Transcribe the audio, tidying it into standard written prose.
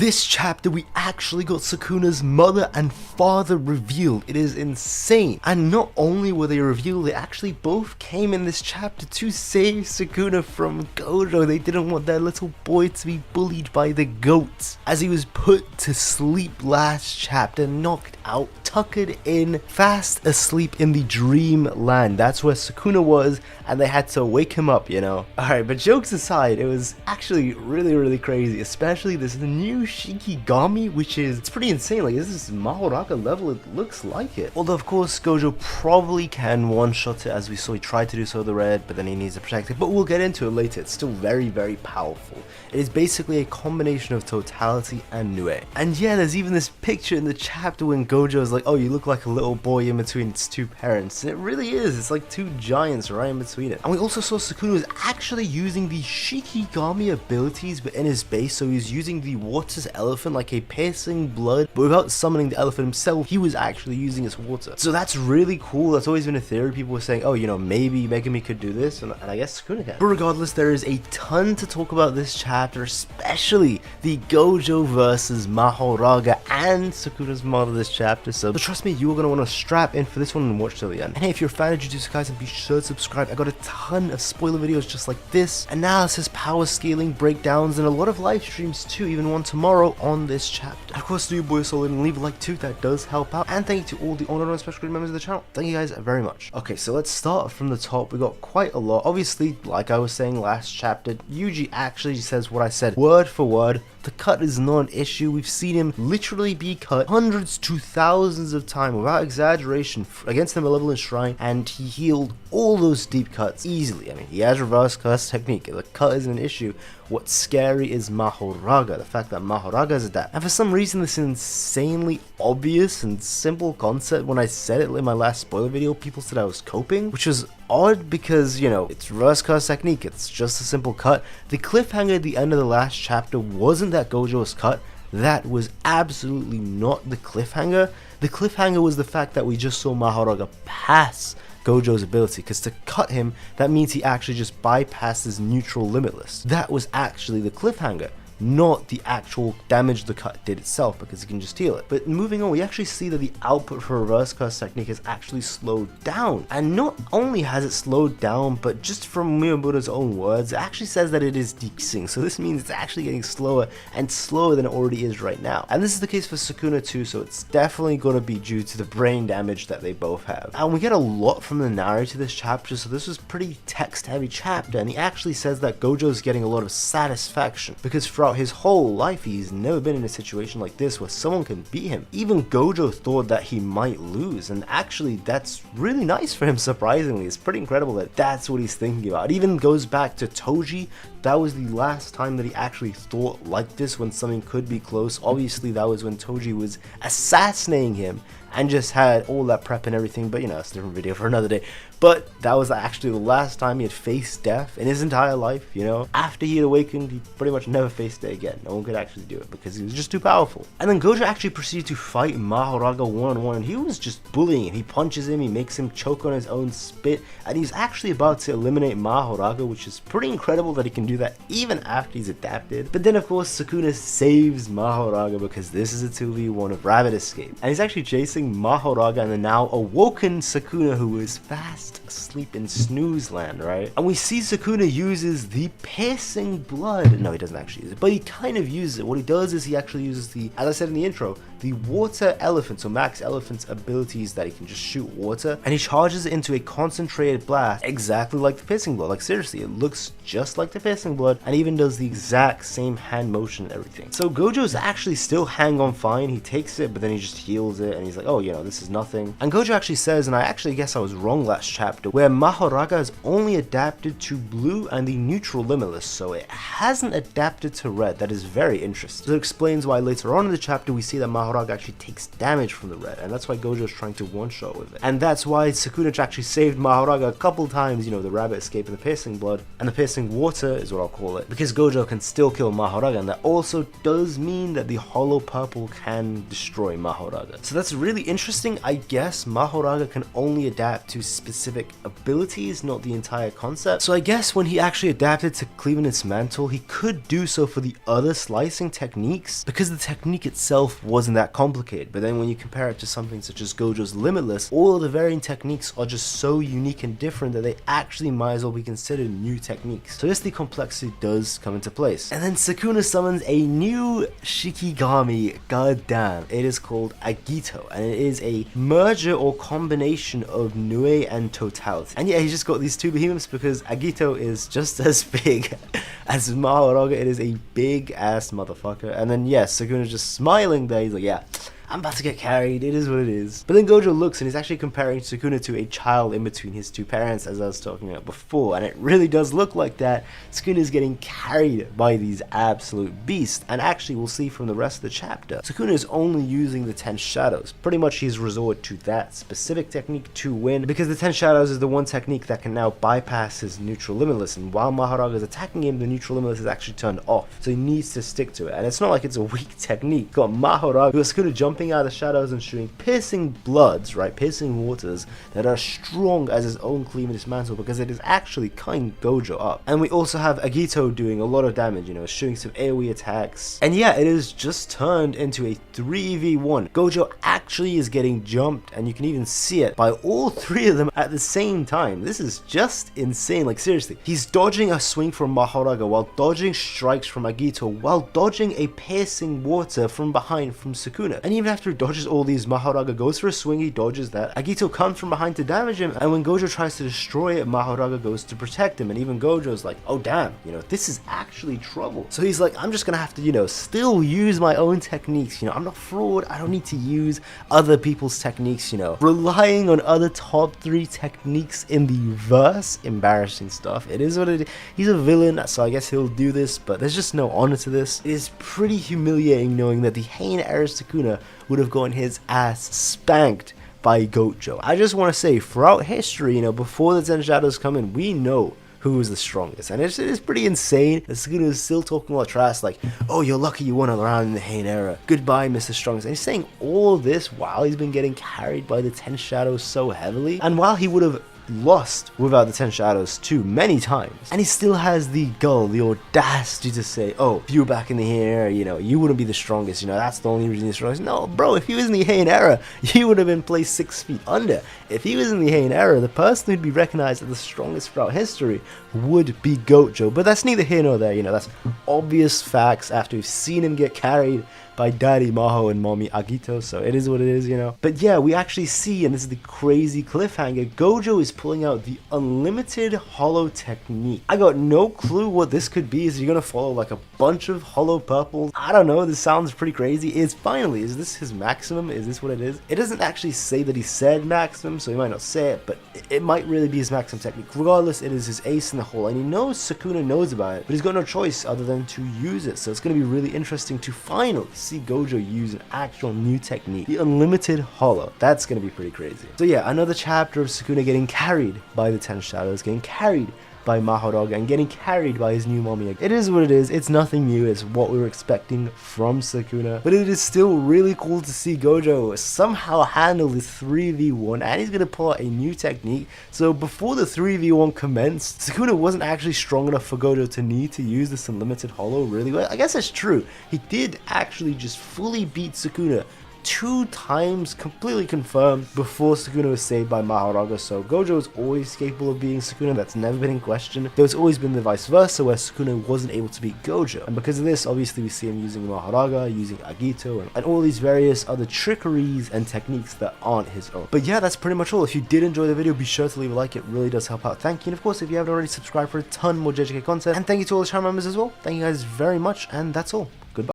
this chapter we actually got Sukuna's mother and father revealed. It is insane. And not only were they revealed, they actually both came in this chapter to save Sukuna from Gojo. They didn't want their little boy to be bullied by the goats, as he was put to sleep last chapter, knocked out, tuckered in, fast asleep in the dreamland. That's where Sukuna was, and they had to wake him up, you know. Alright, but jokes aside, it was actually really crazy, especially this new Shikigami, which is, it's pretty insane. Like, this is Mahoraga level, it looks like it. Although of course Gojo probably can one-shot it, as we saw he tried to do so with the red, but then he needs to protect it, but we'll get into it later. It's still very powerful. It is basically a combination of totality and Nue. And yeah, there's even this picture in the chapter when Gojo is like, oh, you look like a little boy in between its two parents, and it really is. It's like two giants right in between it. And we also saw Sukuna was actually using the Shikigami abilities but in his base, so he's using the water's elephant like a piercing blood, but without summoning the elephant himself, he was actually using its water. So that's really cool. That's always been a theory. People were saying, oh, you know, maybe Megami could do this, and I guess Sukuna can. But regardless, there is a ton to talk about this chapter, especially the Gojo versus Mahoraga and Sukuna's mother this chapter. So trust me, you are going to want to strap in for this one and watch till the end. And hey, if you're a fan of Jujutsu Kaisen, be sure to subscribe. I got a ton of spoiler videos just like this, analysis, power scaling, breakdowns, and a lot of live streams too, even one tomorrow on this chapter. And of course, do your boy solid and leave a like too, that does help out. And thank you to all the honored and special members of the channel. Thank you guys very much. Okay, so let's start from the top. We got quite a lot. Obviously, like I was saying last chapter, Yuji actually says what I said word for word. The cut is not an issue. We've seen him literally be cut hundreds to thousands of times without exaggeration against the malevolent shrine, and he healed all those deep cuts easily. I mean, he has reverse curse technique. The cut isn't an issue. What's scary is Mahoraga, the fact that Mahoraga is adapted. And for some reason, this insanely obvious and simple concept, when I said it in my last spoiler video, people said I was coping, which was odd because, you know, it's reverse curse technique, it's just a simple cut. The cliffhanger at the end of the last chapter wasn't that Gojo was cut. That was absolutely not the cliffhanger. The cliffhanger was the fact that we just saw Mahoraga pass Gojo's ability, because to cut him, that means he actually just bypasses neutral limitless. That was actually the cliffhanger, not the actual damage the cut did itself, because he can just heal it. But moving on, we actually see that the output for reverse curse technique has actually slowed down. And not only has it slowed down, but just from Miyamoto's own words, it actually says that it is decreasing. So this means it's actually getting slower and slower than it already is right now. And this is the case for Sukuna too, so it's definitely going to be due to the brain damage that they both have. And we get a lot from the narrator this chapter, so this was pretty text heavy chapter, and he actually says that Gojo is getting a lot of satisfaction, because throughout his whole life he's never been in a situation like this where someone can beat him. Even Gojo thought that he might lose, and actually that's really nice for him. Surprisingly, it's pretty incredible that that's what he's thinking about. It even goes back to Toji. That was the last time that he actually thought like this, when something could be close. Obviously that was when Toji was assassinating him and just had all that prep and everything, but you know, it's a different video for another day. But that was actually the last time he had faced death in his entire life, you know. After he had awakened, he pretty much never faced it again. No one could actually do it because he was just too powerful. And then Gojo actually proceeded to fight Mahoraga one-on-one, and he was just bullying him. He punches him, he makes him choke on his own spit, and he's actually about to eliminate Mahoraga, which is pretty incredible that he can do that even after he's adapted. But then of course Sukuna saves Mahoraga, because this is a 2v1 of Rabbit Escape, and he's actually chasing Mahoraga and the now awoken Sakuna, who is fast asleep in snooze land, right? And we see Sukuna uses the piercing blood. No, he doesn't actually use it, but he kind of uses it. What he does is he actually uses the, as I said in the intro, the water elephant, so Max Elephant's abilities that he can just shoot water, and he charges it into a concentrated blast, exactly like the piercing blood. Like seriously, it looks just like the piercing blood, and even does the exact same hand motion and everything. So Gojo's actually still hang on fine. He takes it, but then he just heals it, and he's like, oh, you know, this is nothing. And Gojo actually says, and I actually guess I was wrong last chapter, where Mahoraga is only adapted to blue and the neutral limitless, so it hasn't adapted to red. That is very interesting. So it explains why later on in the chapter we see that Mahoraga actually takes damage from the red, and that's why Gojo is trying to one-shot with it. And that's why Sakuna actually saved Mahoraga a couple times, you know, the rabbit escape and the piercing blood, and the piercing water is what I'll call it, because Gojo can still kill Mahoraga, and that also does mean that the hollow purple can destroy Mahoraga. So that's really interesting. I guess Mahoraga can only adapt to specific abilities, not the entire concept. So I guess when he actually adapted to Cleaveness Mantle, he could do so for the other slicing techniques, because the technique itself wasn't that complicated. But then when you compare it to something such as Gojo's Limitless, all of the varying techniques are just so unique and different that they actually might as well be considered new techniques. So yes, the complexity does come into place. And then Sukuna summons a new Shikigami. God damn, it is called Agito, and it is a merger or combination of Nue and Totality. And yeah, he just got these two behemoths because Agito is just as big as Mahoraga. It is a big ass motherfucker. And then yes, Sukuna's just smiling there. He's like, yeah, I'm about to get carried, it is what it is. But then Gojo looks and he's actually comparing Sukuna to a child in between his two parents, as I was talking about before, and it really does look like that. Sukuna is getting carried by these absolute beasts, and actually we'll see from the rest of the chapter, Sukuna is only using the 10 shadows. Pretty much he's resorted to that specific technique to win, because the 10 shadows is the one technique that can now bypass his neutral limitless, and while Mahoraga is attacking him, the neutral limitless is actually turned off, so he needs to stick to it. And it's not like it's a weak technique. Got Mahoraga, who is Sukuna jumping out of the shadows and shooting piercing bloods, right, piercing waters that are strong as his own Cleaveness Mantle, because it is actually cutting Gojo up. And we also have Agito doing a lot of damage, you know, shooting some AoE attacks. And yeah, it is just turned into a 3v1. Gojo actually is getting jumped, and you can even see it by all three of them at the same time. This is just insane, like seriously. He's dodging a swing from Mahoraga while dodging strikes from Agito, while dodging a piercing water from behind from Sukuna. And even after he dodges all these, Mahoraga goes for a swing, he dodges that. Agito comes from behind to damage him, and when Gojo tries to destroy it, Mahoraga goes to protect him, and even Gojo's like, oh damn, you know, this is actually trouble. So he's like, I'm just gonna have to, you know, still use my own techniques, you know, I'm not fraud, I don't need to use other people's techniques, you know. Relying on other top 3 techniques in the verse, embarrassing stuff. It is what it is. He's a villain, so I guess he'll do this, but there's just no honor to this. It is pretty humiliating knowing that the Heian era Sukuna would have gotten his ass spanked by Gojo. I just want to say, throughout history, you know, before the 10 shadows come in, we know who is the strongest, and it is pretty insane that Sukuna is still talking a lot of trash, like, oh, you're lucky you won around in the Heian era, goodbye Mr. Strongest. And he's saying all this while he's been getting carried by the 10 shadows so heavily, and while he would have lost without the 10 shadows too many times, and he still has the gall, the audacity to say, oh, if you were back in the Heian era, you know, you wouldn't be the strongest, you know, that's the only reason you're strongest. No, bro, if he was in the Heian era, he would have been placed 6 feet under. If he was in the Heian era, the person who'd be recognized as the strongest throughout history would be Gojo. But that's neither here nor there, you know, that's obvious facts after we've seen him get carried by Daddy Maho and Mommy Agito, so it is what it is, you know. But yeah, we actually see, and this is the crazy cliffhanger, Gojo is pulling out the unlimited hollow technique. I got no clue what this could be. Is he gonna follow like a bunch of hollow purples? I don't know, this sounds pretty crazy. Is this his maximum? Is this what it is? It doesn't actually say that he said maximum, so he might not say it, but it might really be his maximum technique. Regardless, it is his ace in the hole, and he knows Sukuna knows about it, but he's got no choice other than to use it. So it's gonna be really interesting to finally see Gojo use an actual new technique, the unlimited hollow. That's gonna be pretty crazy. So yeah, another chapter of Sukuna getting carried by the 10 shadows, getting carried by Mahoraga, and getting carried by his new mommy. It is what it is. It's nothing new. It's what we were expecting from Sukuna, but it is still really cool to see Gojo somehow handle this 3v1, and he's gonna pull out a new technique. So before the 3v1 commenced, Sukuna wasn't actually strong enough for Gojo to need to use this unlimited hollow, really. Well, I guess that's true. He did actually just fully beat Sukuna 2 times, completely confirmed, before Sukuna was saved by Mahoraga. So Gojo is always capable of beating Sukuna, that's never been in question. There's always been the vice versa, where Sukuna wasn't able to beat Gojo, and because of this, obviously we see him using Mahoraga, using Agito, and all these various other trickeries and techniques that aren't his own. But yeah, that's pretty much all. If you did enjoy the video, be sure to leave a like, it really does help out. Thank you, and of course, if you haven't already, subscribe for a ton more JJK content, and thank you to all the channel members as well. Thank you guys very much, and that's all. Goodbye.